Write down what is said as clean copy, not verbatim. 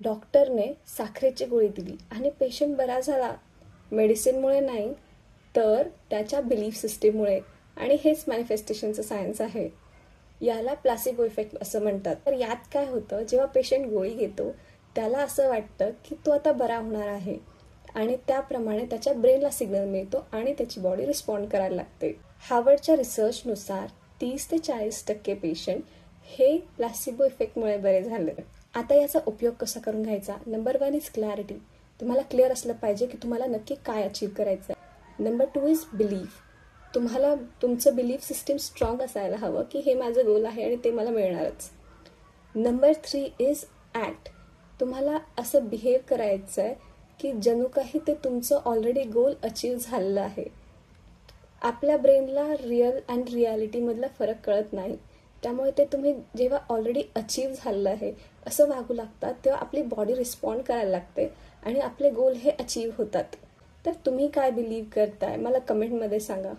डॉक्टरने साखरेची गोळी दिली आणि पेशंट बरा झाला. मेडिसिनमुळे नाही, तर त्याच्या बिलीफ सिस्टीममुळे. आणि हेच मॅनिफेस्टेशनचं सायन्स आहे. याला प्लासिबो इफेक्ट असं म्हणतात. तर यात काय होतं, जेव्हा पेशंट गोळी घेतो त्याला असं वाटतं की तो आता बरा होणार आहे आणि त्याप्रमाणे त्याच्या ब्रेनला सिग्नल मिळतो आणि त्याची बॉडी रिस्पॉन्ड करायला लागते. हार्वर्डच्या रिसर्चनुसार 30 ते 40% पेशंट हे प्लासिबो इफेक्टमुळे बरे झाले. आता याचा उपयोग कसा करून घ्यायचा? Number 1 is clarity. तुम्हाला क्लिअर असलं पाहिजे की तुम्हाला नक्की काय अचीव करायचं आहे. Number 2 is belief. तुम्हाला तुमचं बिलीफ सिस्टीम स्ट्रॉंग असायला हवं की हे माझं गोल आहे आणि ते मला मिळणारच. Number 3 is act. तुम्हाला असं बिहेव करायचं आहे की जणू काही ते तुमचं ऑलरेडी गोल अचीव झालेलं आहे. आपल्या ब्रेनला रिअल अँड रियालिटीमधला फरक कळत नाही, त्यामुळे ते तुम्ही जेव्हा ऑलरेडी अचीव झालेलं आहे असं वागू लागतात तेव्हा आपली बॉडी रिस्पॉन्ड करायला लागते आणि आपले गोल हे अचीव होतात. तर तुम्ही काय बिलीव्ह करताय मला कमेंटमध्ये सांगा.